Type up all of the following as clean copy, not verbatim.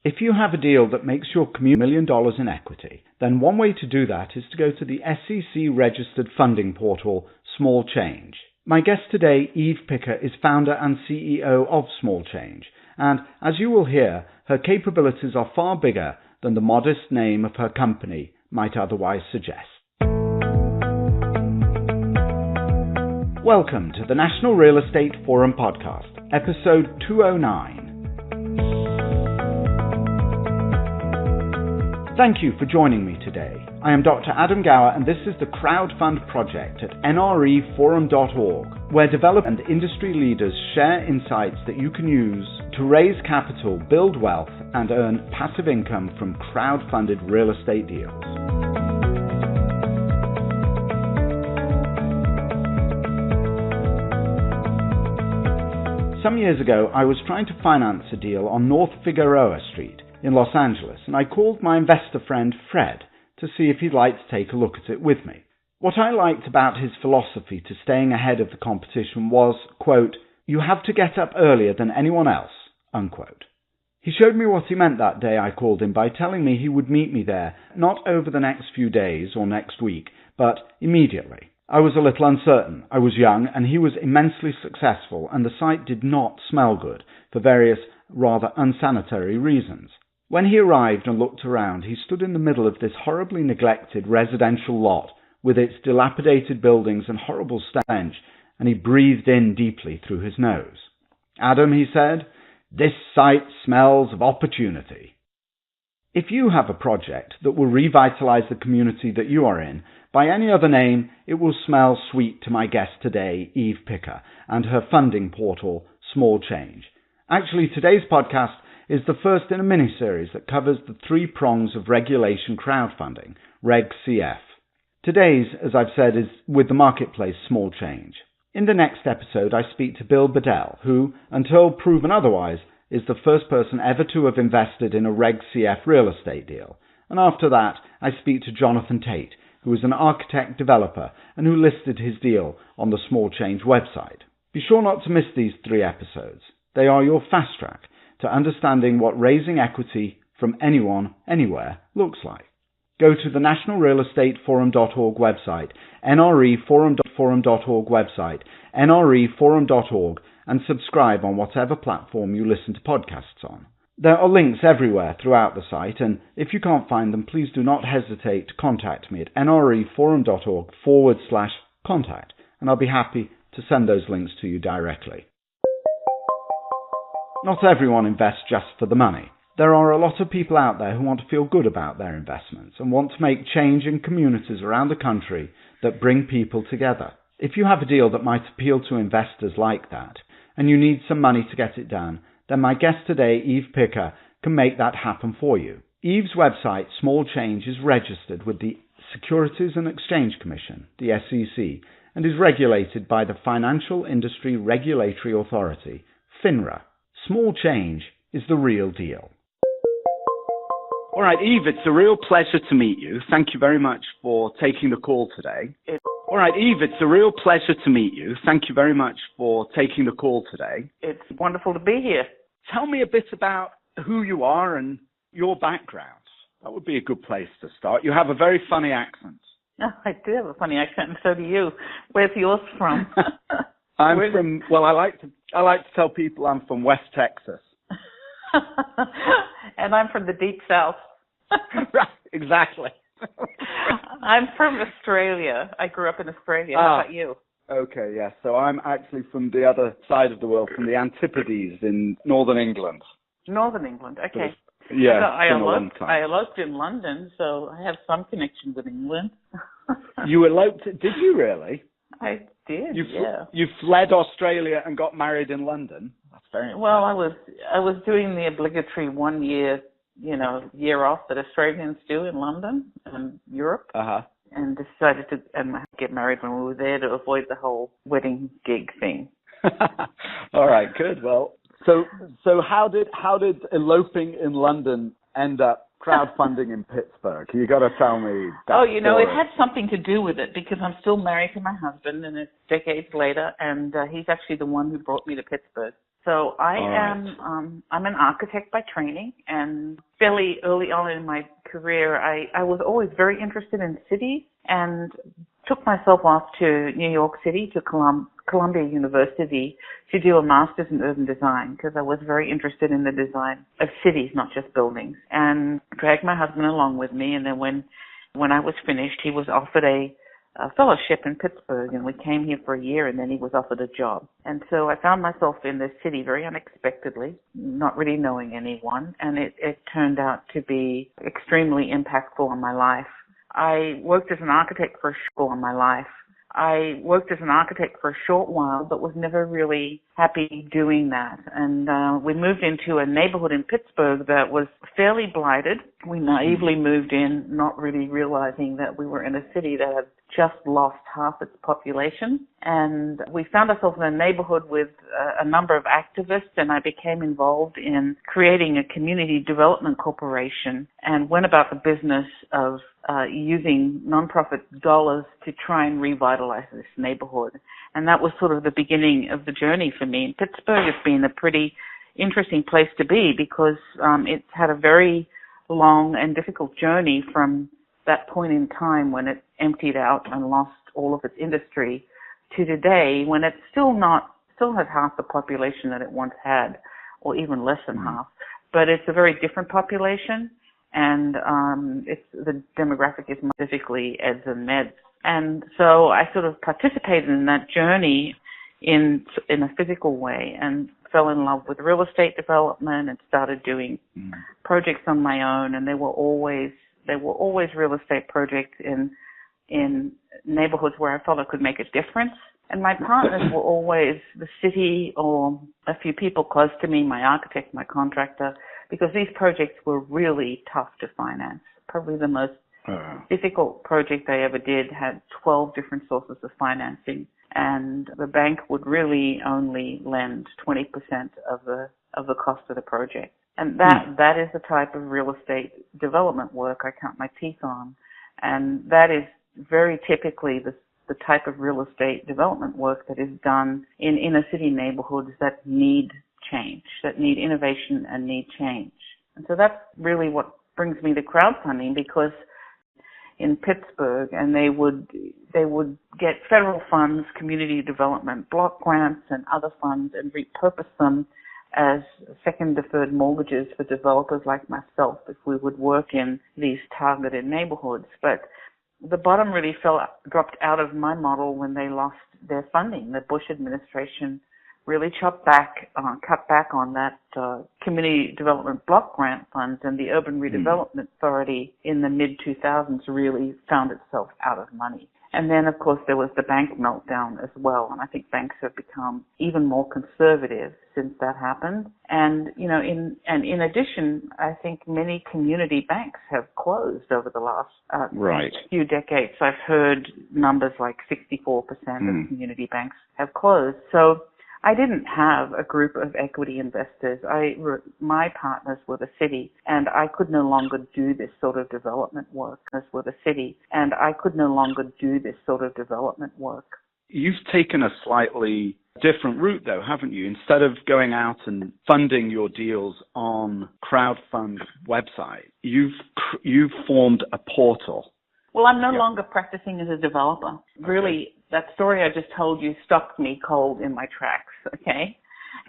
If you have a deal that makes your community $1 million in equity, then one way to do that is to go to the SEC-registered funding portal, Small Change. My guest today, Eve Picker, is founder and CEO of Small Change, and as you will hear, her capabilities are far bigger than the modest name of her company might otherwise suggest. Welcome to the National Real Estate Forum podcast, episode 209. Thank you for joining me today. I am Dr. Adam Gower, and this is the Crowdfund project at nreforum.org, where developers and industry leaders share insights that you can use to raise capital, build wealth, and earn passive income from crowd-funded real estate deals. Some years ago, I was trying to finance a deal on North Figueroa Street in Los Angeles, and I called my investor friend Fred to see if he'd like to take a look at it with me. What I liked about his philosophy to staying ahead of the competition was, quote, "You have to get up earlier than anyone else," unquote. He showed me what he meant that day I called him by telling me he would meet me there, not over the next few days or next week, but immediately. I was a little uncertain. I was young, and he was immensely successful, and the site did not smell good for various rather unsanitary reasons. When he arrived and looked around, he stood in the middle of this horribly neglected residential lot with its dilapidated buildings and horrible stench, and he breathed in deeply through his nose. "Adam," he said, "this site smells of opportunity." If you have a project that will revitalize the community that you are in, by any other name, it will smell sweet to my guest today, Eve Picker, and her funding portal, Small Change. Actually, today's podcast is the first in a mini-series that covers the three prongs of regulation crowdfunding, Reg CF. Today's, as I've said, is with the marketplace Small Change. In the next episode, I speak to Bill Bedell, who, until proven otherwise, is the first person ever to have invested in a Reg CF real estate deal. And after that, I speak to Jonathan Tate, who is an architect developer and who listed his deal on the Small Change website. Be sure not to miss these three episodes. They are your fast track to understanding what raising equity from anyone, anywhere, looks like. Go to the nationalrealestateforum.org website, nreforum.org website, nreforum.org, and subscribe on whatever platform you listen to podcasts on. There are links everywhere throughout the site, and if you can't find them, please do not hesitate to contact me at nreforum.org/contact, and I'll be happy to send those links to you directly. Not everyone invests just for the money. There are a lot of people out there who want to feel good about their investments and want to make change in communities around the country that bring people together. If you have a deal that might appeal to investors like that, and you need some money to get it done, then my guest today, Eve Picker, can make that happen for you. Eve's website, Small Change, is registered with the Securities and Exchange Commission, the SEC, and is regulated by the Financial Industry Regulatory Authority, FINRA. Small Change is the real deal. All right, Eve, it's a real pleasure to meet you. Thank you very much for taking the call today. All right, Eve, it's a real pleasure to meet you. Thank you very much for taking the call today. It's wonderful to be here. Tell me a bit about who you are and your background. That would be a good place to start. You have a very funny accent. Oh, I do have a funny accent, and so do you. Where's yours from? I'm from, well, I like to tell people I'm from West Texas. And I'm from the deep south. Right, exactly. I'm from Australia. I grew up in Australia. How about you? Okay, yes. So I'm actually from the other side of the world, from the Antipodes in northern England. Northern England, okay. Yeah, I eloped in London, so I have some connection with England. You eloped? Did you really? I did, yeah. You fled Australia and got married in London? That's very impressive. Well, I was doing the obligatory 1 year, year off that Australians do in London and Europe. Uh-huh. And decided to get married when we were there to avoid the whole wedding gig thing. All right, good. Well, so how did eloping in London end up crowdfunding in Pittsburgh? You got to tell me that story. It had something to do with it because I'm still married to my husband, and it's decades later, and he's actually the one who brought me to Pittsburgh. So I'm an architect by training, and fairly early on in my career, I was always very interested in cities and took myself off to New York City, to Columbia University, to do a master's in urban design, because I was very interested in the design of cities, not just buildings, and dragged my husband along with me. And then when I was finished, he was offered a fellowship in Pittsburgh, and we came here for a year, and then he was offered a job. And so I found myself in this city very unexpectedly, not really knowing anyone, and it turned out to be extremely impactful on my life. I worked as an architect for a short while, but was never really happy doing that. And we moved into a neighborhood in Pittsburgh that was fairly blighted. We naively moved in, not really realizing that we were in a city that had just lost half its population. And we found ourselves in a neighborhood with a number of activists, and I became involved in creating a community development corporation and went about the business of using nonprofit dollars to try and revitalize this neighborhood. And that was sort of the beginning of the journey for me. And Pittsburgh has been a pretty interesting place to be because it's had a very long and difficult journey from that point in time when it emptied out and lost all of its industry to today when it's still has half the population that it once had, or even less than half. But it's a very different population, and the demographic is specifically eds and meds. And so I sort of participated in that journey in a physical way and fell in love with real estate development and started doing projects on my own. And they were always real estate projects in neighborhoods where I felt I could make a difference. And my partners were always the city or a few people close to me, my architect, my contractor, because these projects were really tough to finance. Probably the most difficult project I ever did had 12 different sources of financing, and the bank would really only lend 20% of the cost of the project. And that is the type of real estate development work I count my teeth on, and that is very typically the type of real estate development work that is done in inner city neighborhoods that need change, that need innovation and need change. And so that's really what brings me to crowdfunding, because in Pittsburgh, and they would get federal funds, community development block grants and other funds, and repurpose them as second deferred mortgages for developers like myself if we would work in these targeted neighborhoods. But the bottom really dropped out of my model when they lost their funding. The Bush administration really cut back on that community development block grant funds, and the Urban Redevelopment Authority in the mid-2000s really found itself out of money. And then, of course, there was the bank meltdown as well, and I think banks have become even more conservative since that happened. And, in addition, I think many community banks have closed over the last few decades. I've heard numbers like 64% of community banks have closed. So I didn't have a group of equity investors. My partners were the city, and I could no longer do this sort of development work. You've taken a slightly different route, though, haven't you? Instead of going out and funding your deals on crowdfund website, you've formed a portal. Well, I'm no longer practicing as a developer. Really, that story I just told you stopped me cold in my tracks, okay?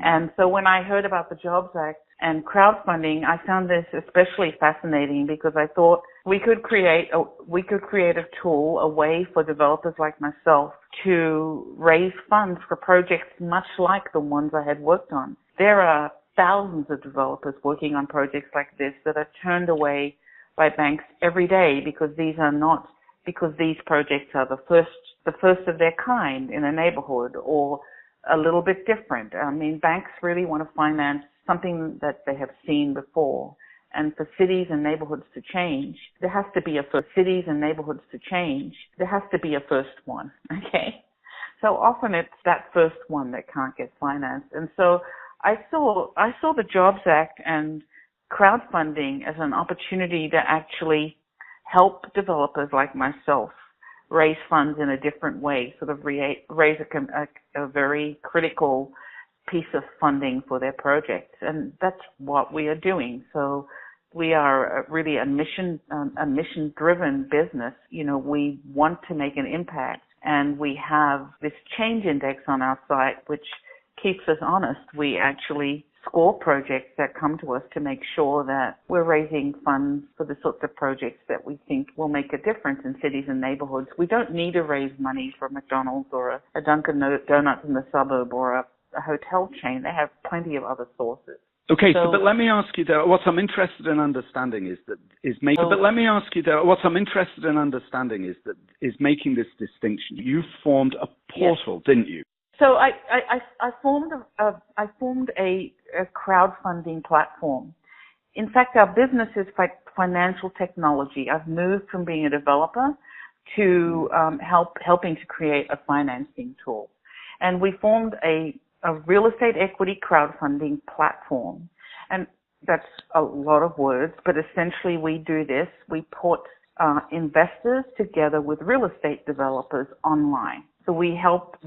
And so when I heard about the Jobs Act and crowdfunding, I found this especially fascinating because I thought we could create a tool, a way for developers like myself to raise funds for projects much like the ones I had worked on. There are thousands of developers working on projects like this that are turned away by banks every day because these projects are the first of their kind in a neighborhood or a little bit different. I mean, banks really want to finance something that they have seen before. And for cities and neighborhoods to change, there has to be a first one, okay? So often it's that first one that can't get financed. And so I saw the Jobs Act and crowdfunding as an opportunity to actually help developers like myself raise funds in a different way, sort of raise a very critical piece of funding for their projects, and that's what we are doing. So we are really a mission-driven business. You know, we want to make an impact, and we have this change index on our site, which keeps us honest. We actually score projects that come to us to make sure that we're raising funds for the sorts of projects that we think will make a difference in cities and neighborhoods. We don't need to raise money for McDonald's or a Dunkin' Donuts in the suburb or a hotel chain. They have plenty of other sources. Okay, so but let me ask you though, what I'm interested in understanding is making this distinction. You formed a portal, didn't you? So I formed a crowdfunding platform. In fact, our business is financial technology. I've moved from being a developer to helping to create a financing tool, and we formed a real estate equity crowdfunding platform. And that's a lot of words, but essentially we do this. We put investors together with real estate developers online. So we help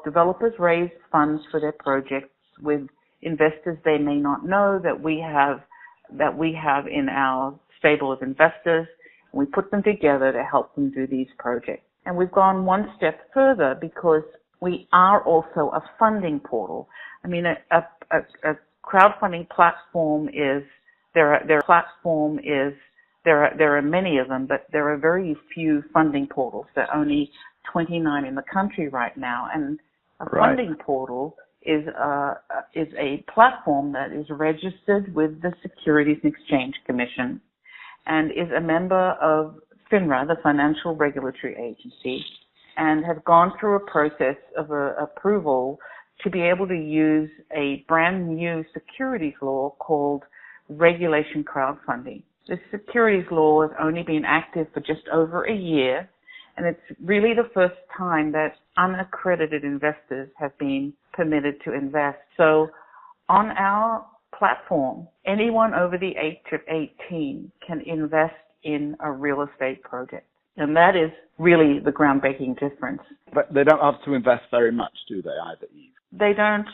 developers raise funds for their projects with investors they may not know that we have in our stable of investors. We put them together to help them do these projects. And we've gone one step further because we are also a funding portal. I mean, a crowdfunding platform there are many of them, but there are very few funding portals. There are only 29 in the country right now, and a funding portal is a platform that is registered with the Securities and Exchange Commission and is a member of FINRA, the Financial Regulatory Agency, and have gone through a process of approval to be able to use a brand new securities law called regulation crowdfunding. This securities law has only been active for just over a year, and it's really the first time that unaccredited investors have been permitted to invest. So on our platform, anyone over the age of 18 can invest in a real estate project. And that is really the groundbreaking difference. But they don't have to invest very much, do they, either, Eve? They don't.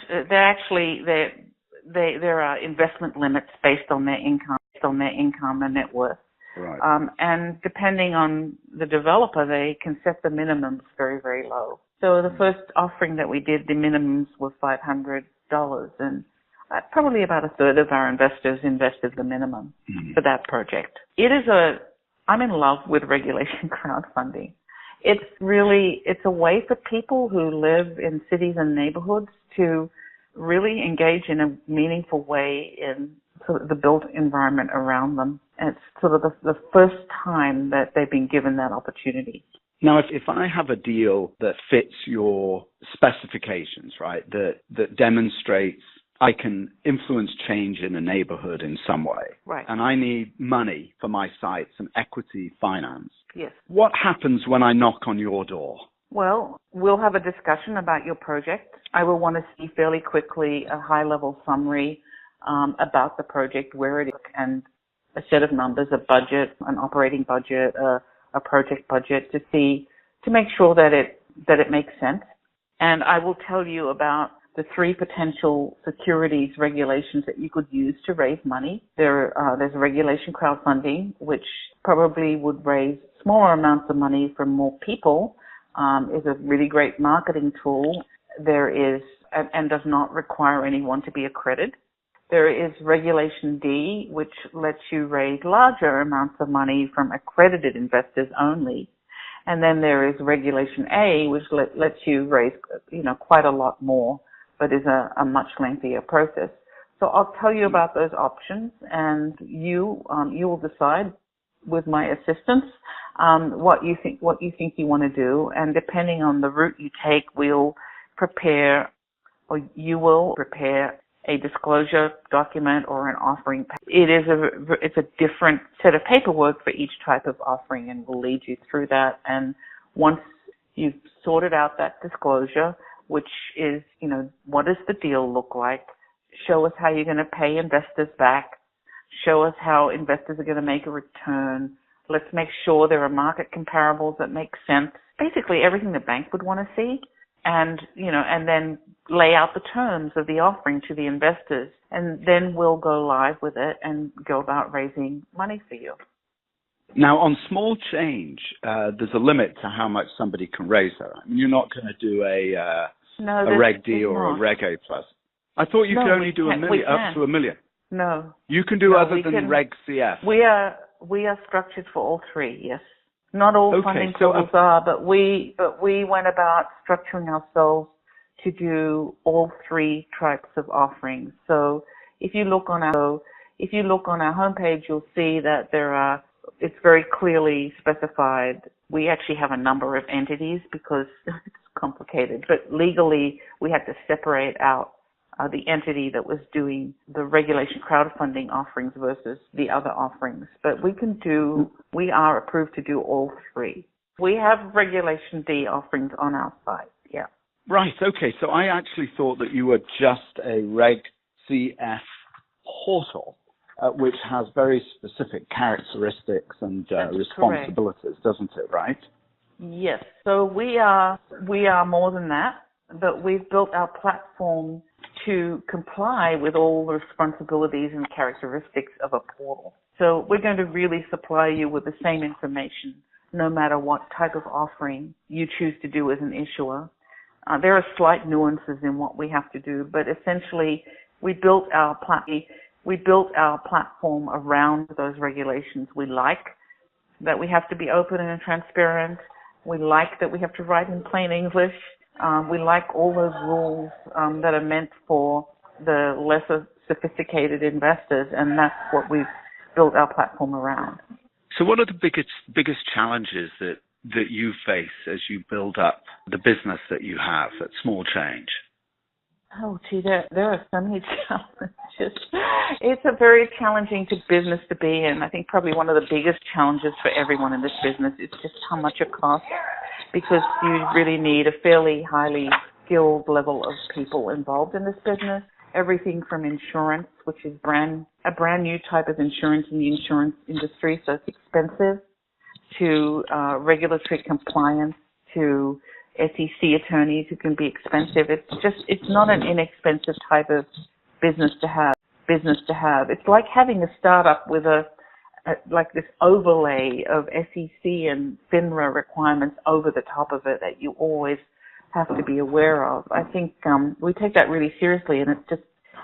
There are investment limits based on their income and net worth. Right. And depending on the developer, they can set the minimums very, very low. So the first offering that we did, the minimums were $500, and probably about a third of our investors invested the minimum for that project. I'm in love with regulation crowdfunding. It's a way for people who live in cities and neighborhoods to really engage in a meaningful way in sort of the built environment around them. And it's sort of the first time that they've been given that opportunity. Now, if I have a deal that fits your specifications, right, that demonstrates I can influence change in a neighborhood in some way, right, and I need money for my site, some equity finance, yes, what happens when I knock on your door? Well, we'll have a discussion about your project. I will want to see fairly quickly a high-level summary about the project, where it is, and a set of numbers, a budget, an operating budget, a project budget, to make sure that it makes sense. And I will tell you about the three potential securities regulations that you could use to raise money. There's regulation crowdfunding, which probably would raise smaller amounts of money from more people, is a really great marketing tool. There is, and does not require anyone to be accredited. There is Regulation D, which lets you raise larger amounts of money from accredited investors only. And then there is Regulation A, which lets you raise, quite a lot more, but is a much lengthier process. So I'll tell you about those options, and you will decide with my assistance what you think you want to do, and depending on the route you take, you will prepare a disclosure document or an offering. It's a different set of paperwork for each type of offering, and we'll lead you through that. And once you've sorted out that disclosure, which is, what does the deal look like? Show us how you're going to pay investors back. Show us how investors are going to make a return. Let's make sure there are market comparables that make sense. Basically everything the bank would want to see. and, and then lay out the terms of the offering to the investors. And then we'll go live with it and go about raising money for you. Now, on small change, there's a limit to how much somebody can raise there. I mean, you're not going to do a Reg D or a Reg A plus. I thought you could only do up to $1 million. No. You can do other than Reg CF. We are structured for all three, yes. Not all funding pools are, but we went about structuring ourselves to do all three types of offerings. So if you look on our homepage, you'll see that it's very clearly specified. We actually have a number of entities because it's complicated, but legally we had to separate out the entity that was doing the regulation crowdfunding offerings versus the other offerings. But we are approved to do all three. We have Regulation D offerings on our site, yeah. Right, okay. So I actually thought that you were just a Reg CF portal, which has very specific characteristics and responsibilities, doesn't it, right? Yes. So we are more than that, but we've built our platform to comply with all the responsibilities and characteristics of a portal. So we're going to really supply you with the same information no matter what type of offering you choose to do as an issuer. There are slight nuances in what we have to do, but essentially we built our platform around those regulations. We like that we have to be open and transparent. We like that we have to write in plain English. We like all those rules that are meant for the lesser sophisticated investors, and that's what we've built our platform around. So what are the biggest challenges that you face as you build up the business that you have at Small Change? Oh, gee, there are so many challenges. It's a very challenging business to be in. I think probably one of the biggest challenges for everyone in this business is just how much it costs, because you really need a fairly highly skilled level of people involved in this business. Everything from insurance, which is a brand new type of insurance in the insurance industry, so it's expensive, to regulatory compliance, to SEC attorneys who can be expensive. It's not an inexpensive type of business to have. It's like having a startup with like this overlay of SEC and FINRA requirements over the top of it that you always have to be aware of. I think we take that really seriously, and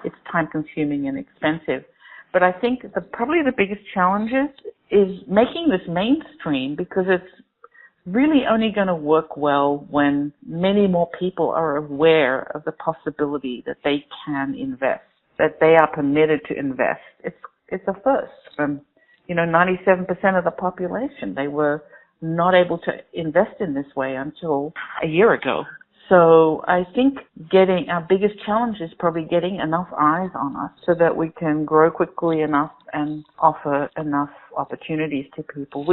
it's time consuming and expensive. But I think probably the biggest challenges is making this mainstream, because it's really only going to work well when many more people are aware of the possibility that they can invest, that they are permitted to invest. It's a first from 97% of the population. They were not able to invest in this way until a year ago. So I think our biggest challenge is probably getting enough eyes on us so that we can grow quickly enough and offer enough opportunities to people.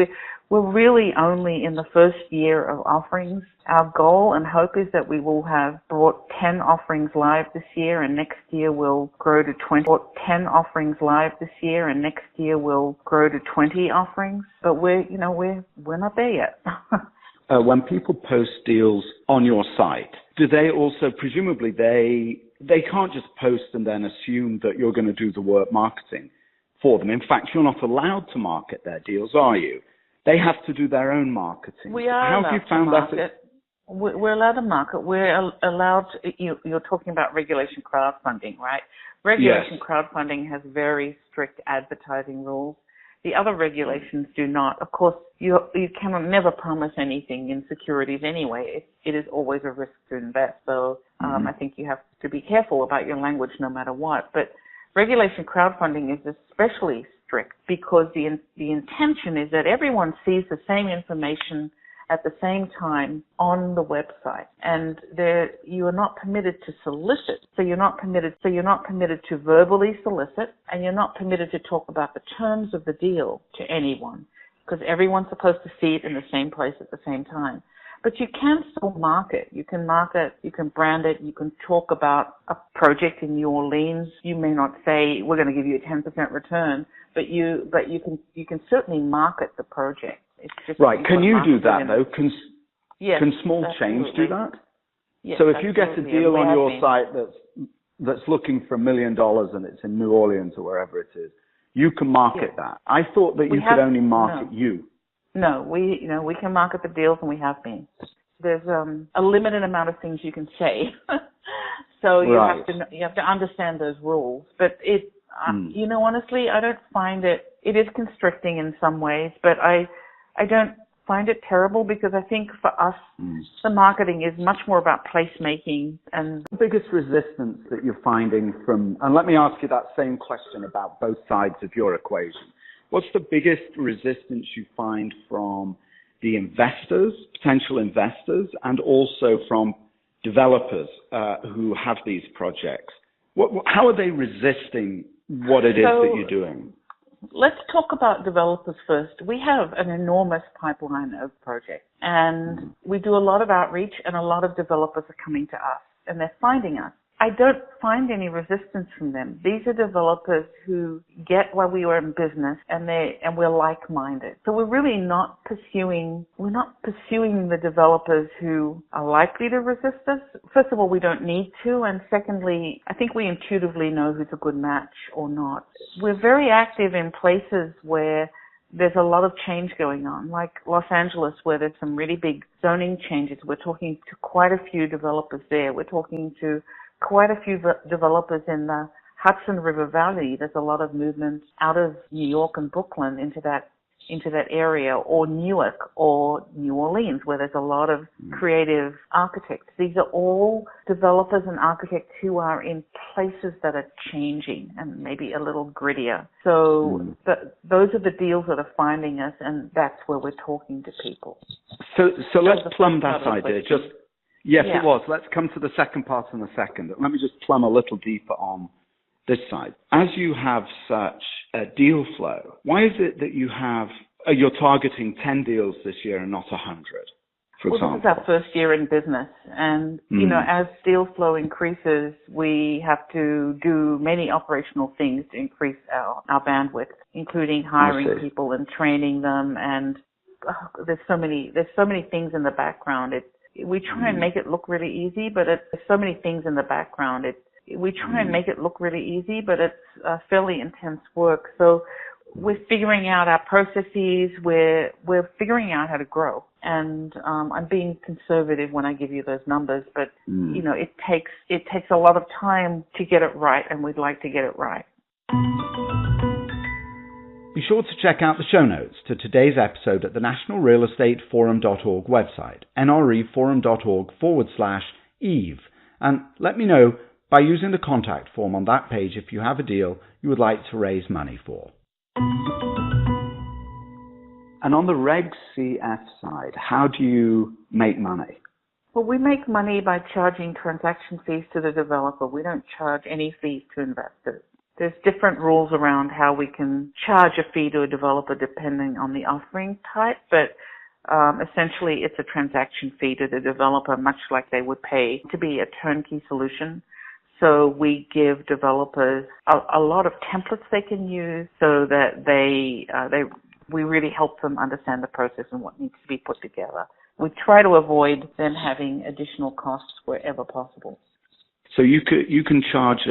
We're really only in the first year of offerings. Our goal and hope is that we will have brought 10 offerings live this year, and next year we'll grow to 20. Brought 10 offerings live this year, and next year we'll grow to 20 offerings. But we're not there yet. When people post deals on your site, do they also, presumably they can't just post and then assume that you're going to do the work marketing for them. In fact, you're not allowed to market their deals, are you? They have to do their own marketing. We are How have you found that? We're allowed to market. We're allowed to, you're talking about regulation crowdfunding, right? Regulation crowdfunding has very strict advertising rules. The other regulations do not. Of course, you cannot never promise anything in securities anyway. It is always a risk to invest. So I think you have to be careful about your language no matter what. But regulation crowdfunding is especially strict because the intention is that everyone sees the same information at the same time on the website, and you are not permitted to solicit. So you're not permitted to verbally solicit, and you're not permitted to talk about the terms of the deal to anyone, because everyone's supposed to see it in the same place at the same time. But you can still market. You can brand it, you can talk about a project in New Orleans. You may not say we're going to give you a 10% return, but you can certainly market the project. It's just right. Can you do that though? Yes, can Small Change do that? Yes, so if you get a absolutely. deal on your been. site that's looking for $1 million and it's in New Orleans or wherever it is, you can market that. I thought that you could only market you. No, we can market the deals, and we have been. There's a limited amount of things you can say, so you have to understand those rules. But honestly, I don't find it is constricting in some ways, but I don't find it terrible, because I think for us, the marketing is much more about placemaking. And the biggest resistance that you're finding from, and let me ask you that same question about both sides of your equation. What's the biggest resistance you find from the investors, potential investors, and also from developers who have these projects? How are they resisting what it is that you're doing? Let's talk about developers first. We have an enormous pipeline of projects, and we do a lot of outreach, and a lot of developers are coming to us, and they're finding us. I don't find any resistance from them. These are developers who get why we are in business, and we're like-minded. So we're really not pursuing the developers who are likely to resist us. First of all, we don't need to, and secondly, I think we intuitively know who's a good match or not. We're very active in places where there's a lot of change going on, like Los Angeles, where there's some really big zoning changes. We're talking to quite a few developers there. We're talking to quite a few developers in the Hudson River Valley. There's a lot of movement out of New York and Brooklyn into that area, or Newark or New Orleans, where there's a lot of creative architects. These are all developers and architects who are in places that are changing and maybe a little grittier. So those are the deals that are finding us, and that's where we're talking to people. So let's plumb that idea. Yes, it was. Let's come to the second part in a second. Let me just plumb a little deeper on this side. As you have such a deal flow, why is it that you're targeting 10 deals this year and not 100, for example? This is our first year in business, and as deal flow increases, we have to do many operational things to increase our bandwidth, including hiring people and training them, and there's so many things in the background. We try and make it look really easy, but there's so many things in the background. We try and make it look really easy, but it's fairly intense work. So we're figuring out our processes. We're figuring out how to grow. And I'm being conservative when I give you those numbers, but it takes a lot of time to get it right, and we'd like to get it right. Be sure to check out the show notes to today's episode at the nationalrealestateforum.org website, nreforum.org/Eve, and let me know by using the contact form on that page if you have a deal you would like to raise money for. And on the Reg CF side, how do you make money? Well, we make money by charging transaction fees to the developer. We don't charge any fees to investors. There's different rules around how we can charge a fee to a developer depending on the offering type, but essentially it's a transaction fee to the developer, much like they would pay to be a turnkey solution. So we give developers a lot of templates they can use so that we really help them understand the process and what needs to be put together. We try to avoid them having additional costs wherever possible. So you can charge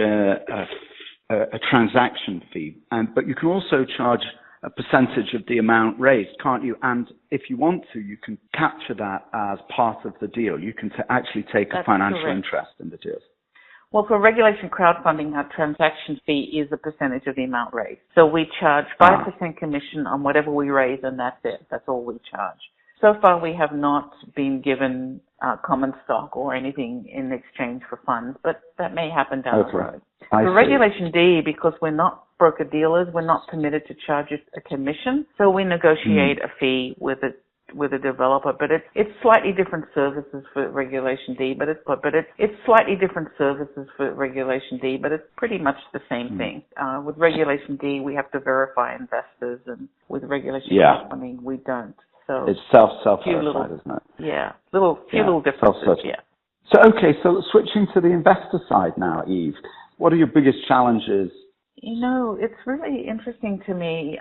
a transaction fee, but you can also charge a percentage of the amount raised, can't you? And if you want to, you can capture that as part of the deal. You can actually take a financial interest in the deals. Well, for regulation crowdfunding, our transaction fee is a percentage of the amount raised. So we charge 5% commission on whatever we raise, and that's it. That's all we charge. So far, we have not been given common stock or anything in exchange for funds, but that may happen down the road. For Regulation D, because we're not broker-dealers, we're not permitted to charge a commission, so we negotiate a fee with a developer, but it's slightly different services for Regulation D, but it's slightly different services for Regulation D, but it's pretty much the same thing. With Regulation D, we have to verify investors, and with Regulation crowdfunding, we don't. So it's self-verified, isn't it? Yeah, few little differences. Yeah. So switching to the investor side now, Eve, what are your biggest challenges It's really interesting to me.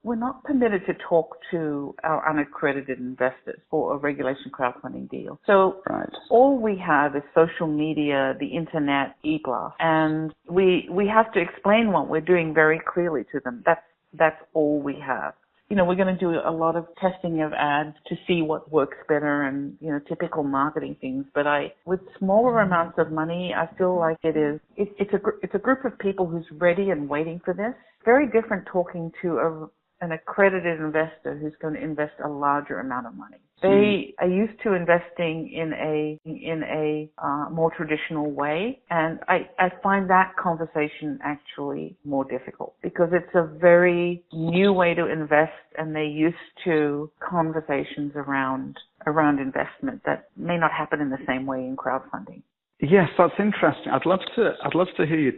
We're not permitted to talk to our unaccredited investors for a regulation crowdfunding deal. So all we have is social media, the internet, e-blast, and we have to explain what we're doing very clearly to them. That's all we have. We're going to do a lot of testing of ads to see what works better and, typical marketing things. But with smaller amounts of money, I feel like it's a group of people who's ready and waiting for this. Very different talking to an accredited investor who's going to invest a larger amount of money. They are used to investing in a more traditional way, and I find that conversation actually more difficult because it's a very new way to invest, and they're used to conversations around investment that may not happen in the same way in crowdfunding. Yes, that's interesting. I'd love to hear you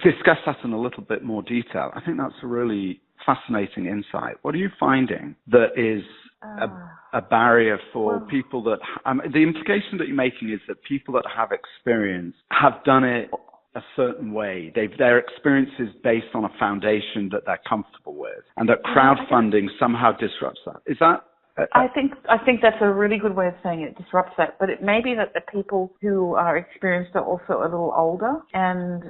discuss that in a little bit more detail. I think that's a really fascinating insight. What are you finding that is a barrier for people that the implication that you're making is that people that have experience have done it a certain way. Their experience is based on a foundation that they're comfortable with, and that crowdfunding somehow disrupts that. Is that? I think that's a really good way of saying it, disrupts that. But it may be that the people who are experienced are also a little older. And,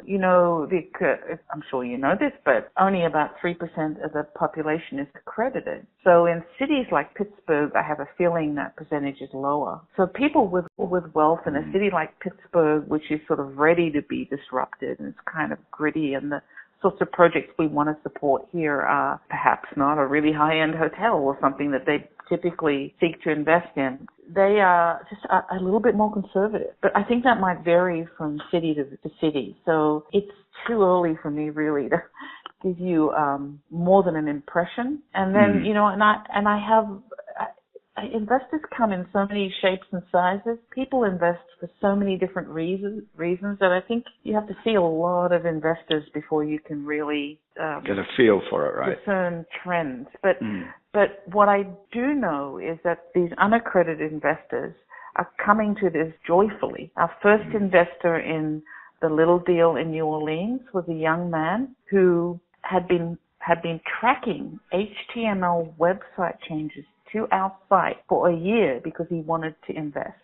I'm sure you know this, but only about 3% of the population is accredited. So in cities like Pittsburgh, I have a feeling that percentage is lower. So people with wealth in a city like Pittsburgh, which is sort of ready to be disrupted and it's kind of gritty, and the sorts of projects we want to support here are perhaps not a really high-end hotel or something that they typically seek to invest in. They are just a little bit more conservative. But I think that might vary from city to city. So it's too early for me really to give you more than an impression. And then, investors come in so many shapes and sizes. People invest for so many different reasons that I think you have to see a lot of investors before you can really get a feel for it, right? Discern trends. But what I do know is that these unaccredited investors are coming to this joyfully. Our first investor in the little deal in New Orleans was a young man who had been tracking HTML website changes to our site for a year because he wanted to invest.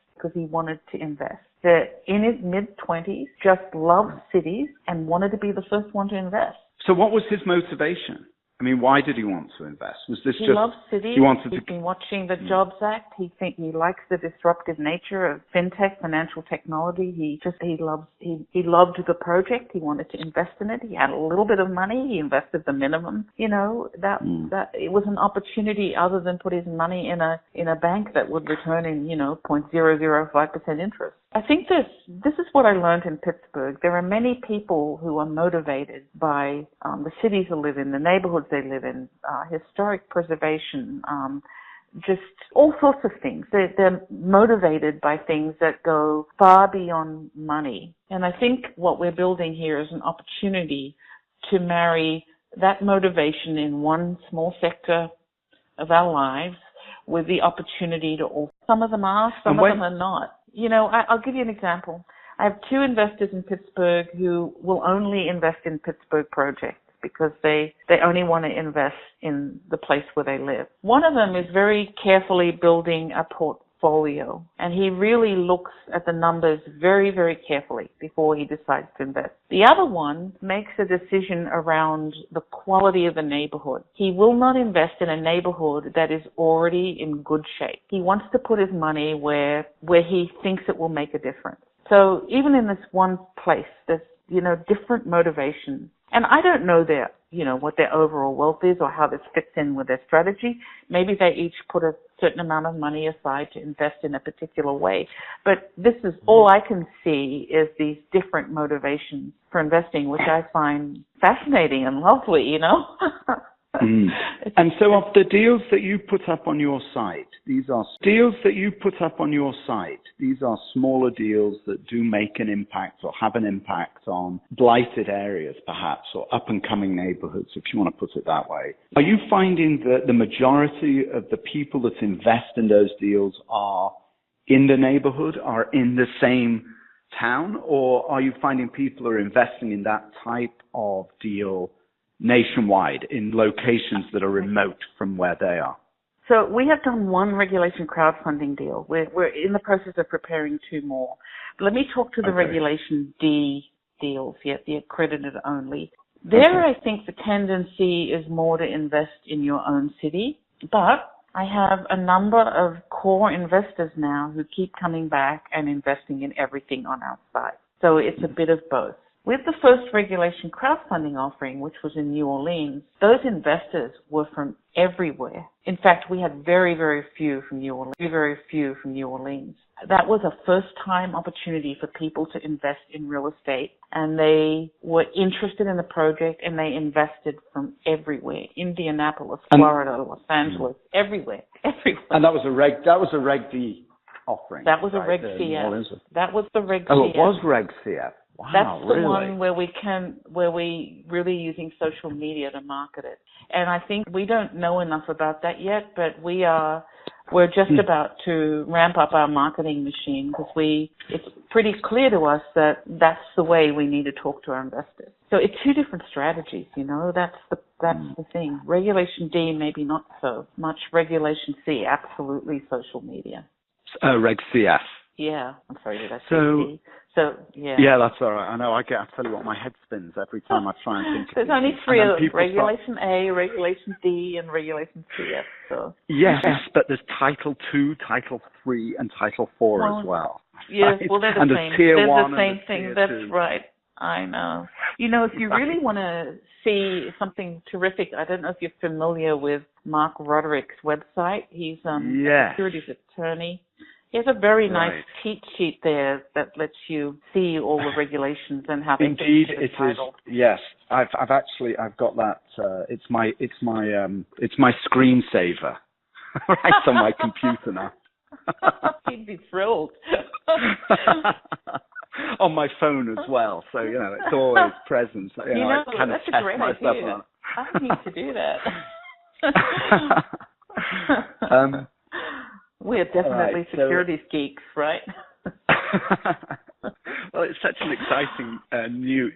That in his mid-20s, just loved cities and wanted to be the first one to invest. So what was his motivation? I mean, why did he want to invest? Was this he just... loves cities. He's been watching the Jobs Act. He likes the disruptive nature of fintech, financial technology. He loved the project. He wanted to invest in it. He had a little bit of money. He invested the minimum. That it was an opportunity other than put his money in a bank that would return in 0.005% interest. I think this is what I learned in Pittsburgh. There are many people who are motivated by the cities they live in, the neighborhoods they live in, historic preservation, just all sorts of things. They're motivated by things that go far beyond money. And I think what we're building here is an opportunity to marry that motivation in one small sector of our lives with the opportunity to all. Some of them are, some of them are not. I'll give you an example. I have two investors in Pittsburgh who will only invest in Pittsburgh projects because they only want to invest in the place where they live. One of them is very carefully building a portfolio, and he really looks at the numbers very, very carefully before he decides to invest. The other one makes a decision around the quality of the neighborhood. He will not invest in a neighborhood that is already in good shape. He wants to put his money where he thinks it will make a difference. So even in this one place, there's, different motivations. And I don't know what their overall wealth is or how this fits in with their strategy. Maybe they each put a certain amount of money aside to invest in a particular way. But this is all I can see is these different motivations for investing, which I find fascinating and lovely, And so of the deals that you put up on your site, these are smaller deals that do make an impact or have an impact on blighted areas perhaps, or up-and-coming neighborhoods, if you want to put it that way. Are you finding that the majority of the people that invest in those deals are in the neighborhood, are in the same town, or are you finding people are investing in that type of deal nationwide in locations that are remote from where they are? So we have done one regulation crowdfunding deal. We're in the process of preparing 2 more. But let me talk to the Regulation D deals, yet the accredited only. There, I think the tendency is more to invest in your own city, but I have a number of core investors now who keep coming back and investing in everything on our site. So it's a bit of both. With the first regulation crowdfunding offering, which was in New Orleans, those investors were from everywhere. In fact, we had very, very few from New Orleans. That was a first-time opportunity for people to invest in real estate, and they were interested in the project, and they invested from everywhere. Indianapolis, Florida, Los Angeles, everywhere. And that was a Reg D offering. That was a Reg CF. That was the Reg CF. Oh, it was Reg CF. Wow, that's the really? one where we really using social media to market it. And I think we don't know enough about that yet, but we're just about to ramp up our marketing machine because it's pretty clear to us that that's the way we need to talk to our investors. So it's 2 different strategies, that's the thing. Regulation D, maybe not so much. Regulation C, absolutely social media. Reg CF. Yeah, I'm sorry, did I say D? So, yeah. Yeah, that's all right. I know. I tell you what, my head spins every time I try and think. There's only 3 of them: Regulation A, Regulation D, and Regulation CF. So. Yes, but there's Title 2, Title 3, and Title 4 as well. Yes, right? well, they're the and same. Tier they're 1 the same and thing. Tier That's 2. right. I know. If you really want to see something terrific, I don't know if you're familiar with Mark Roderick's website. He's a securities attorney. He has a very nice cheat sheet there that lets you see all the regulations and how they Indeed, fit it the title. is. Yes, I've got that. It's my screensaver right on my computer now. He'd be thrilled. On my phone as well, so it's always present. I kind of that's test a great myself idea. on it. I need to do that. We're definitely securities geeks, right? Well, it's such an exciting new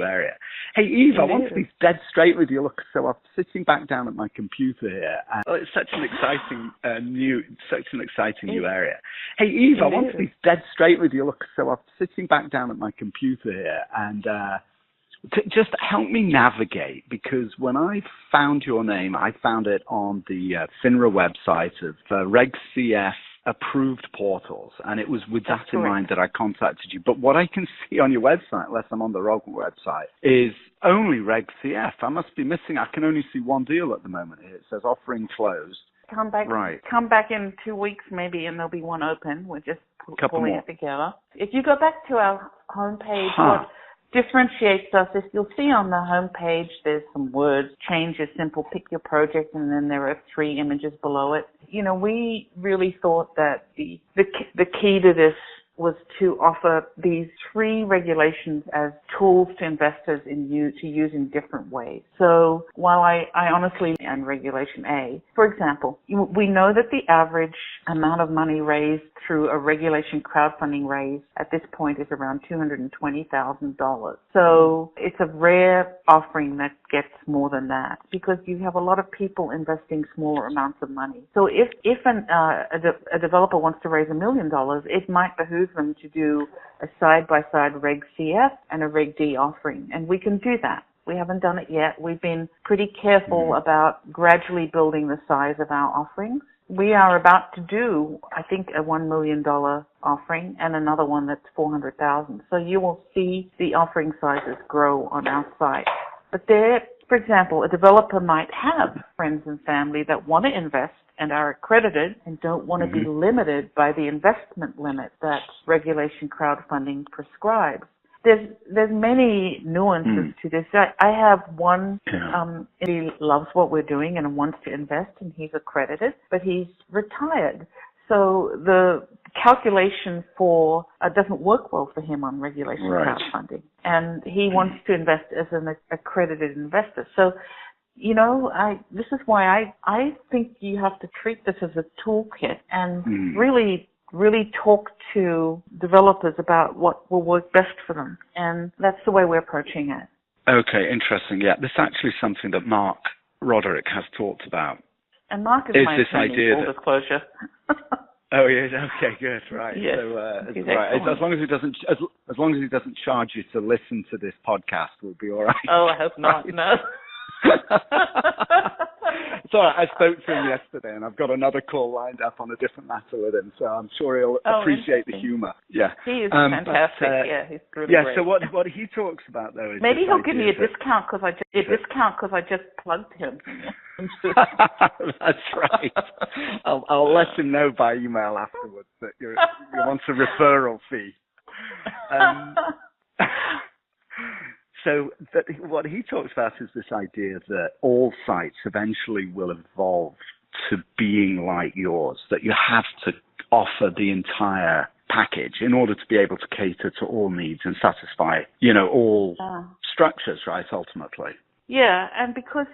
area. Hey, Eve, I want to be dead straight with you. Look, so I'm sitting back down at my computer here. It's such an exciting new area. Hey, Eve, I want to be dead straight with you. Look, so I'm sitting back down at my computer here, and just help me navigate, because when I found your name, I found it on the FINRA website of Reg CF approved portals, and it was with that in mind that I contacted you. But what I can see on your website, unless I'm on the wrong website, is only Reg CF. I must be missing. I can only see one deal at the moment here. It says offering closed. Come back in 2 weeks maybe, and there'll be one open. We're just pulling it together. If you go back to our homepage, what differentiates us is you'll see on the homepage there's some words: change is simple, pick your project, and then there are 3 images below it. We really thought that the key to this was to offer these 3 regulations as tools to investors to use in different ways. So while I honestly, and Regulation A, for example, we know that the average amount of money raised through a regulation crowdfunding raise at this point is around $220,000. So it's a rare offering that gets more than that, because you have a lot of people investing smaller amounts of money. So if a developer wants to raise $1 million, it might behoove them to do a side-by-side Reg CF and a Reg D offering, and we can do that. We haven't done it yet. We've been pretty careful about gradually building the size of our offerings. We are about to do, I think, a $1 million offering and another one that's $400,000. So you will see the offering sizes grow on our site. But there, for example, a developer might have friends and family that want to invest and are accredited and don't want to be limited by the investment limit that regulation crowdfunding prescribes. There's many nuances to this. I have one, he loves what we're doing and wants to invest, and he's accredited, but he's retired. So the calculation for doesn't work well for him on regulation crowdfunding, and he wants to invest as an accredited investor. So, this is why I think you have to treat this as a toolkit and really really talk to developers about what will work best for them. And that's the way we're approaching it. Okay, interesting. Yeah, this is actually something that Mark Roderick has talked about. And Mark is my attorney, full disclosure. Oh, yes. Okay, good. Right. Yes, So, right. As long as he doesn't charge you to listen to this podcast, we'll be all right. Oh, I hope not. Right. No. It's all right. I spoke to him yesterday, and I've got another call lined up on a different matter with him, so I'm sure he'll appreciate the humour. Yeah. He is fantastic. He's really great. So what he talks about though is maybe he'll give me a discount because I just plugged him. That's right. I'll let him know by email afterwards that you want a referral fee. So what he talks about is this idea that all sites eventually will evolve to being like yours, that you have to offer the entire package in order to be able to cater to all needs and satisfy, all structures, right, ultimately. Yeah, and because,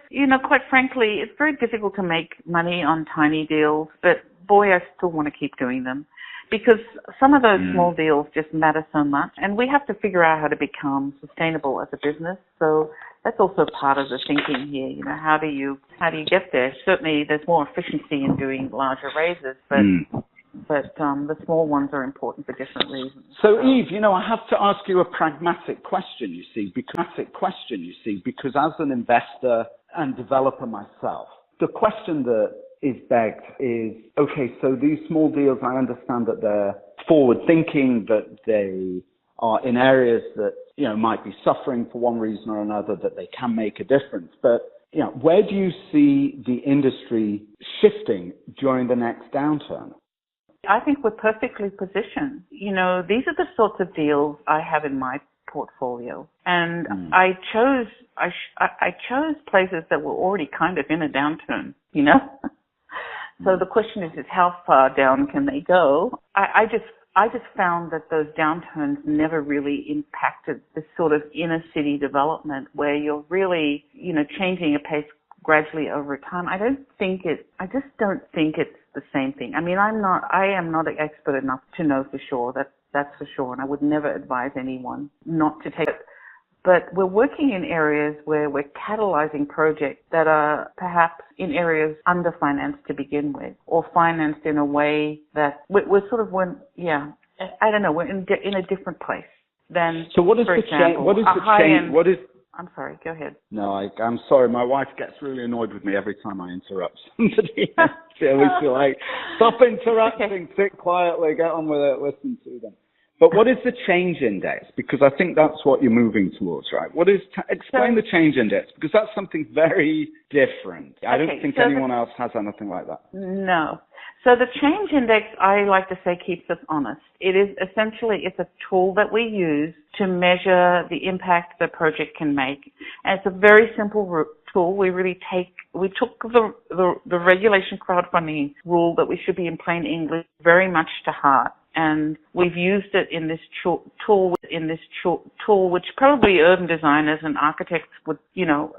quite frankly, it's very difficult to make money on tiny deals, but boy, I still want to keep doing them. Because some of those small deals just matter so much, and we have to figure out how to become sustainable as a business. So that's also part of the thinking here. How do you get there? Certainly, there's more efficiency in doing larger raises, but the small ones are important for different reasons. So Eve, I have to ask you a pragmatic question. You see, because as an investor and developer myself, the question that is begged is, okay, so these small deals, I understand that they're forward-thinking, that they are in areas that, might be suffering for one reason or another, that they can make a difference. But, where do you see the industry shifting during the next downturn? I think we're perfectly positioned. These are the sorts of deals I have in my portfolio. And I chose places that were already kind of in a downturn, So the question is how far down can they go? I just found that those downturns never really impacted this sort of inner city development where you're really, changing a pace gradually over time. I just don't think it's the same thing. I mean, I am not an expert enough to know for sure. That's for sure. And I would never advise anyone not to take it. But we're working in areas where we're catalyzing projects that are perhaps in areas underfinanced to begin with, or financed in a way that we're sort of, we're in a different place than, so what is for the example, what is the change? I'm sorry, go ahead. No, I'm sorry. My wife gets really annoyed with me every time I interrupt somebody. She always feel like, stop interrupting, sit quietly, get on with it, listen to them. But what is the change index? Because I think that's what you're moving towards, right? Explain the change index, because that's something very different. I don't think anyone else has anything like that. No. So the change index, I like to say, keeps us honest. It is essentially, it's a tool that we use to measure the impact the project can make. And it's a very simple tool. We took the regulation crowdfunding rule that we should be in plain English very much to heart. And we've used it in this tool, which probably urban designers and architects would,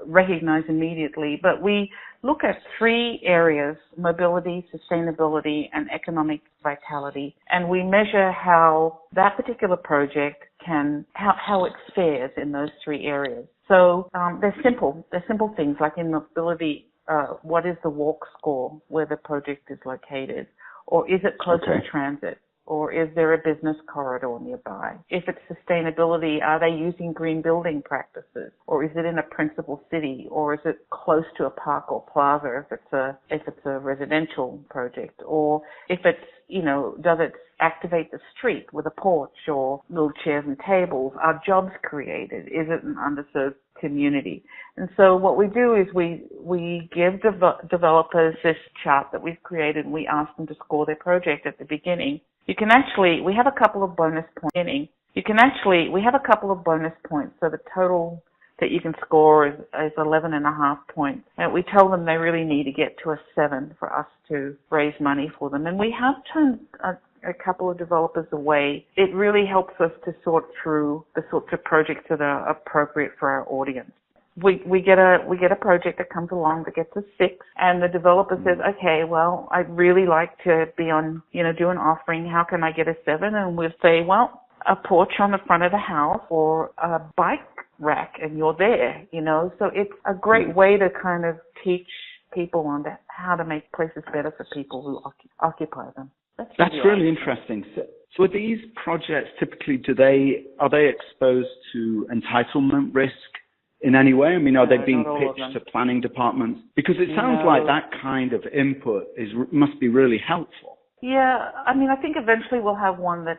recognize immediately. But we look at three areas: mobility, sustainability, and economic vitality. And we measure how that particular project how it fares in those three areas. So they're simple things, like in mobility, what is the walk score where the project is located? Or is it close to transit? Or is there a business corridor nearby? If it's sustainability, are they using green building practices? Or is it in a principal city? Or is it close to a park or plaza if it's a residential project? Or if it's, does it activate the street with a porch or little chairs and tables? Are jobs created? Is it an underserved community? And so what we do is we give developers this chart that we've created, and we ask them to score their project at the beginning. We have a couple of bonus points. We have a couple of bonus points, so the total that you can score is 11.5 points. And we tell them they really need to get to a 7 for us to raise money for them. And we have turned a couple of developers away. It really helps us to sort through the sorts of projects that are appropriate for our audience. we get a project that comes along that gets us 6, and the developer says, okay, well, I'd really like to be on, do an offering. How can I get a 7? And we'll say, well, a porch on the front of the house or a bike rack, and you're there, So it's a great way to kind of teach people on how to make places better for people who occupy them. That's really interesting. So are these projects typically, are they exposed to entitlement risk in any way? I mean, are they being pitched to planning departments? Because it sounds like that kind of input must be really helpful. Yeah, I mean, I think eventually we'll have one that's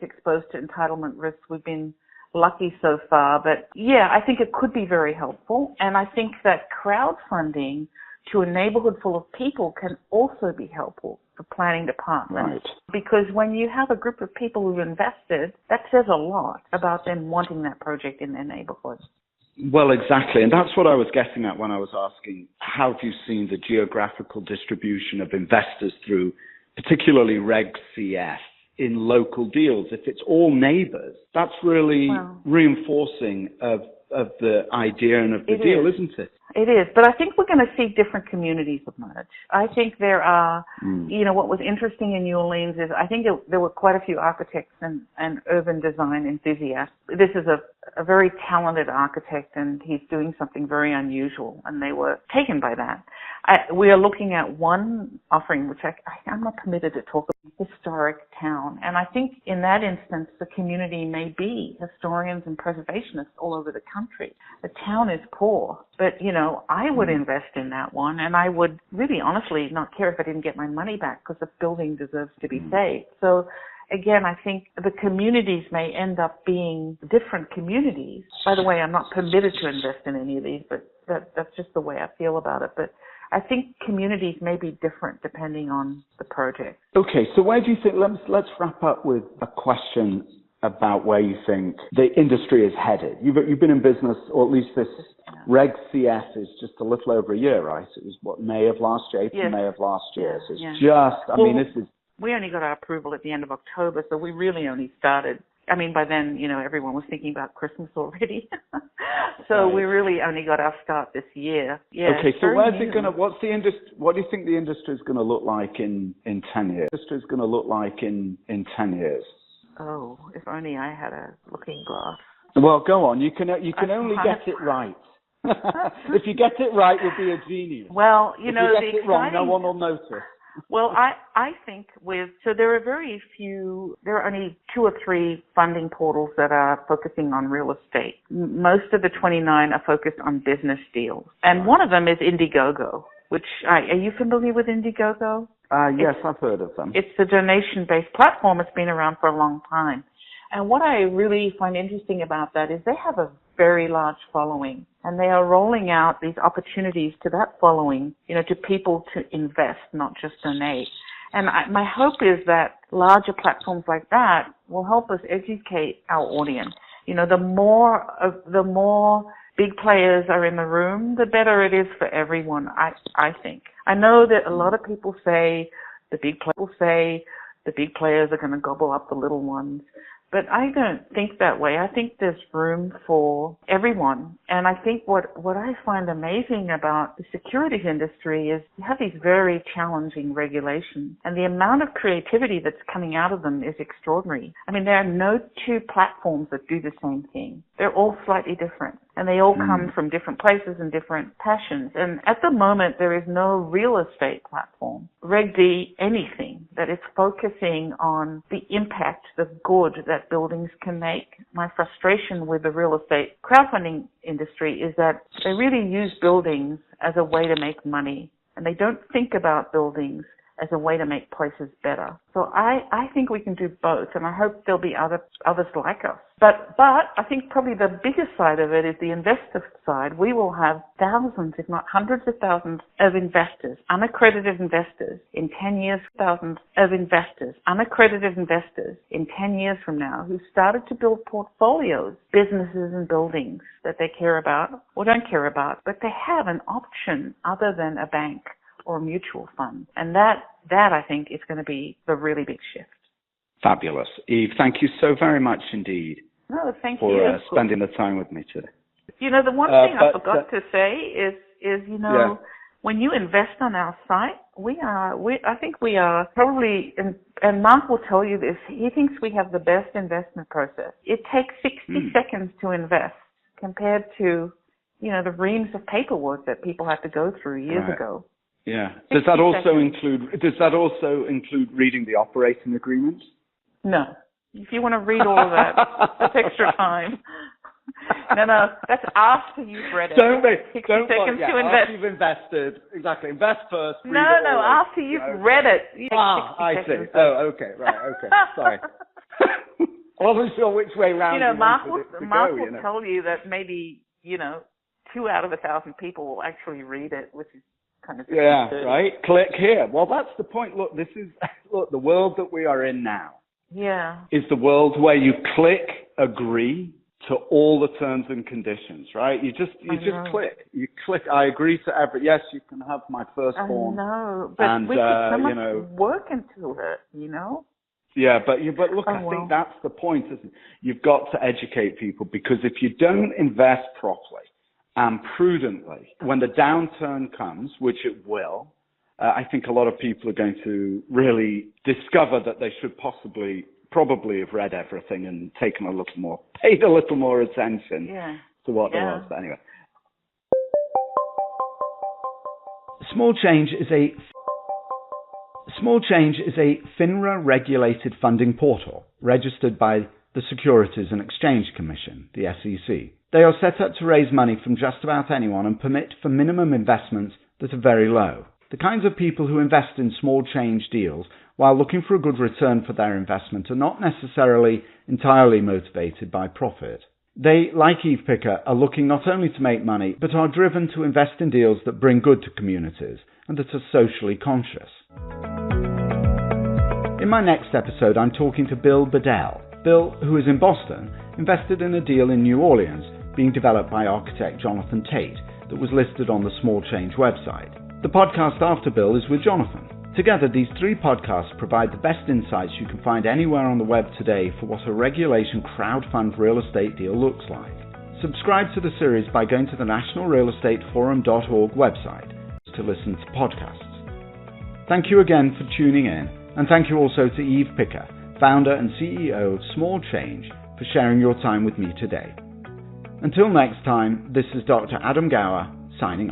exposed to entitlement risk. We've been lucky so far, but yeah, I think it could be very helpful. And I think that crowdfunding to a neighborhood full of people can also be helpful for planning departments. Right. Because when you have a group of people who've invested, that says a lot about them wanting that project in their neighborhood. Well, exactly. And that's what I was getting at when I was asking, how have you seen the geographical distribution of investors through particularly Reg CF in local deals? If it's all neighbors, that's really reinforcing of the idea and of the deal, isn't it? It is, but I think we're going to see different communities emerge. I think there are, what was interesting in New Orleans is I think there were quite a few architects and urban design enthusiasts. This is a very talented architect, and he's doing something very unusual, and they were taken by that. We are looking at one offering, which I'm not permitted to talk about, historic town. And I think in that instance, the community may be historians and preservationists all over the country. The town is poor, but, I would invest in that one, and I would really honestly not care if I didn't get my money back, because the building deserves to be saved. So again, I think the communities may end up being different communities. By the way, I'm not permitted to invest in any of these, but that's just the way I feel about it. But I think communities may be different depending on the project. Okay, so where do you think, let's wrap up with a question about where you think the industry is headed. You've been in business, or at least this Reg CF is just a little over a year, right? It was May of last year, April, May of last year. So it's we only got our approval at the end of October, so we really only started. I mean, by then, everyone was thinking about Christmas already. So we really only got our start this year. Yeah, okay, so where's it going to, what do you think the industry is going to look like in 10 years? The industry is going to look like in 10 years? Oh, if only I had a looking glass. Well, go on. You can only get it right. If you get it right, you'll be a genius. Well, if you get it wrong, no one will notice. Well, I think there are only 2 or 3 funding portals that are focusing on real estate. Most of the 29 are focused on business deals. And one of them is Indiegogo, which, are you familiar with Indiegogo? Yes, I've heard of them. It's a donation-based platform. It's been around for a long time. And what I really find interesting about that is they have a very large following, and they are rolling out these opportunities to that following, to people to invest, not just donate. And my hope is that larger platforms like that will help us educate our audience. The more big players are in the room, the better it is for everyone, I think. I know that a lot of people say the big players are going to gobble up the little ones. But I don't think that way. I think there's room for everyone. And I think what I find amazing about the securities industry is you have these very challenging regulations, and the amount of creativity that's coming out of them is extraordinary. I mean, there are no 2 platforms that do the same thing. They're all slightly different, and they all come from different places and different passions. And at the moment, there is no real estate platform, Reg D, anything that is focusing on the impact, the good that buildings can make. My frustration with the real estate crowdfunding industry is that they really use buildings as a way to make money, and they don't think about buildings as a way to make places better. So I think we can do both, and I hope there'll be others like us. But I think probably the biggest side of it is the investor side. We will have thousands, if not hundreds of thousands of investors, unaccredited investors in 10 years, thousands of investors, unaccredited investors in 10 years from now who started to build portfolios, businesses and buildings that they care about or don't care about, but they have an option other than a bank or a mutual fund. And that I think is going to be the really big shift. Fabulous. Eve, thank you so very much indeed for spending the time with me today. You know, the one thing I forgot to say is when you invest on our site, I think we are probably, and Mark will tell you this, he thinks we have the best investment process. It takes 60 seconds to invest compared to, the reams of paperwork that people had to go through years ago. Yeah. Does that also include reading the operating agreement? No. If you want to read all of that, that's extra time. No, that's after you've read it. Don't 60 seconds to invest. After you've invested. Exactly. Invest first. No, after you've read it. I see. Oh, okay. Right. Okay. Sorry. I wasn't sure which way round. Mark will tell you that maybe, 2 out of 1,000 people will actually read it, which is kind of good. Right. Click here. Well, that's the point. Look, the world that we are in now. Yeah. Is the world where you click agree to all the terms and conditions, right? You just click. You click. I agree to every. Yes, you can have my firstborn. I know, but we put so much work into it, Yeah, but look, I think that's the point, isn't it? You've got to educate people, because if you don't invest properly and prudently, when the downturn comes, which it will, I think a lot of people are going to really discover that they should probably have read everything and paid a little more attention to what there was. But anyway. Small Change is a FINRA-regulated funding portal registered by the Securities and Exchange Commission, the SEC. They are set up to raise money from just about anyone and permit for minimum investments that are very low. The kinds of people who invest in small change deals while looking for a good return for their investment are not necessarily entirely motivated by profit. They, like Eve Picker, are looking not only to make money, but are driven to invest in deals that bring good to communities and that are socially conscious. In my next episode, I'm talking to Bill Bedell. Bill, who is in Boston, invested in a deal in New Orleans being developed by architect Jonathan Tate that was listed on the Small Change website. The podcast after Bill is with Jonathan. Together, these 3 podcasts provide the best insights you can find anywhere on the web today for what a regulation crowdfund real estate deal looks like. Subscribe to the series by going to the nationalrealestateforum.org website to listen to podcasts. Thank you again for tuning in, and thank you also to Eve Picker, founder and CEO of Small Change, for sharing your time with me today. Until next time, this is Dr. Adam Gower, signing off.